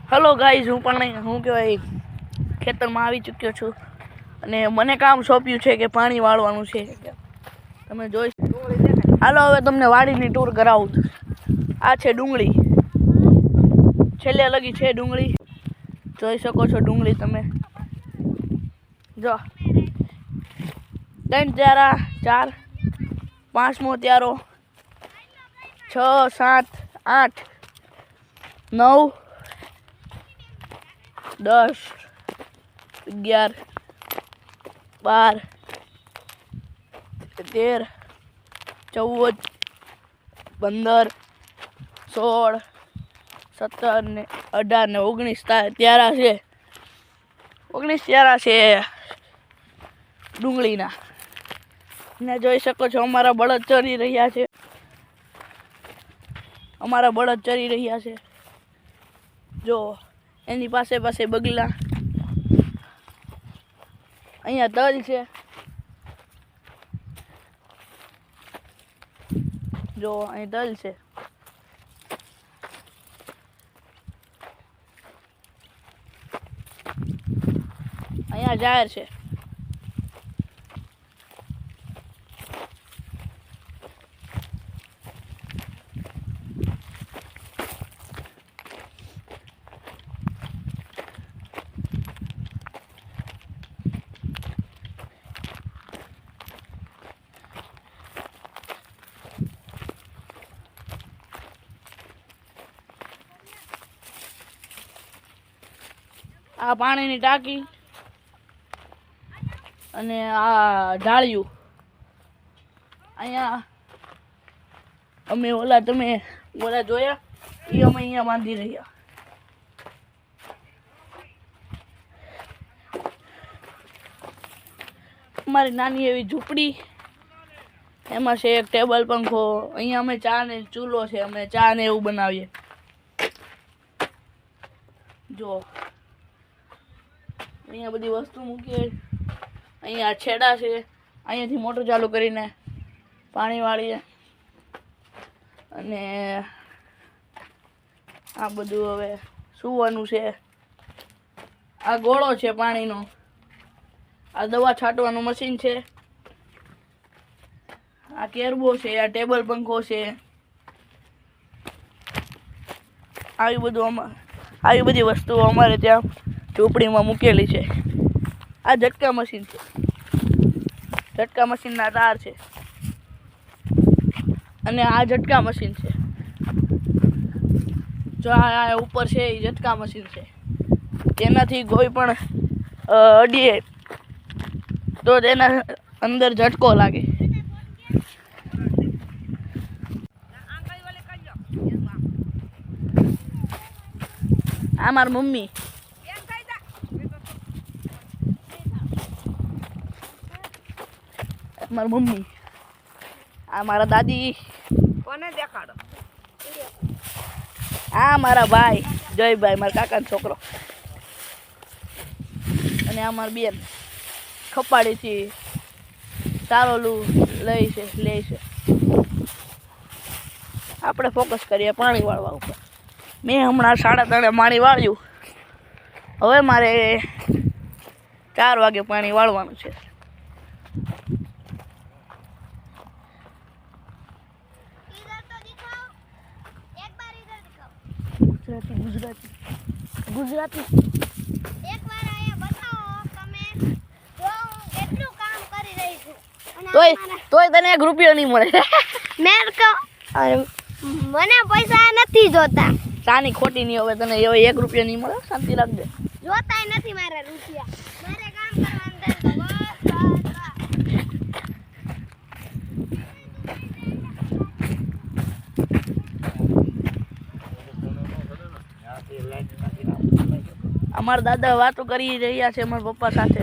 Hello guys, हूँ कहेवाय खेतરમાં આવી ચૂક્યો છું અને મને કામ સોંપ્યું છે કે પાણી વાળવાનું છે। તમે જોઈ હાલો હવે તમને વાડીની ટૂર કરાવું। આ છે ડુંગળી, છેલ્લે લગી છે ડુંગળી, જોઈ શકો છો ડુંગળી તમે। જો 3 ત્યારા 4 5મો ત્યારો 6 7 8 9 10 11 12 13 14 15 16 17 ને 18 ને 19 ત્યારા છે। 19 ત્યારા છે ડુંગળીના ને જોઈ શકો છો અમારા બળદ ચરી રહ્યા છે। અમારા બળદ ચરી રહ્યા છે। જો એની પાસે પાસે બગલા, અહીંયા તલ છે, જો અહીં તલ છે, અહીંયા જાહેર છે। આ પાણીની ટાંકી અને આ ઢાળિયું, અહીંયા અમે તમે ઓલા જોયા એ અમે અહીંયા બાંધી રહ્યા। અમારી નાની એવી ઝૂંપડી, એમાં છે એક ટેબલ પંખો, અહીંયા અમે ચા ને ચૂલો છે, અમે ચા ને એવું બનાવીએ। જો અહીંયા બધી વસ્તુ મૂકીએ, અહીંયા છેડા છે, અહીંયાથી મોટર ચાલુ કરીને પાણી વાળીએ અને આ બધું હવે સૂવાનું છે। આ ગોળો છે પાણીનો, આ દવા છાંટવાનું મશીન છે, આ કેરબો છે, આ ટેબલ પંખો છે, આવી બધી વસ્તુઓ અમારે ત્યાં ઝૂંપડીમાં મૂકેલી છે। આ ઝટકા મશીન છે, ઝટકા મશીનના તાર છે અને આ ઝટકા મશીન છે। જો આ ઉપર છે એ ઝટકા મશીન છે, તેનાથી કોઈ પણ અડીએ તો તેના અંદર ઝટકો લાગે। આ મારી મમ્મી, આ મારા દાદી, કોને દેખાડો, આ મારા ભાઈ જયભાઈ, મારા કાકાનો છોકરો, અને આ મારી બેન ખપાડીથી ચારોલું લે છે। આપણે ફોકસ કરીએ પાણી વાળવા ઉપર। મેં હમણાં 3:30 પાણી વાળ્યું, હવે મારે 4 વાગે પાણી વાળવાનું છે। ગુજરાતી એકવાર આયા બતાવો તમે, જો હું કેટલું કામ કરી રહી છું તોય તને 1 રૂપિયો નહીં મળે। મને પૈસા નથી જોતા, સાની ખોટી નહીં, હવે તને 1 રૂપિયો નહીં મળે, શાંતિ રાખજે। જોતાય નથી મારે રૂપિયા, મારે કામ કરવાનું થાય તો બસ। અમારા દાદા વાતો કરી રહ્યા છે અમારા પપ્પા સાથે।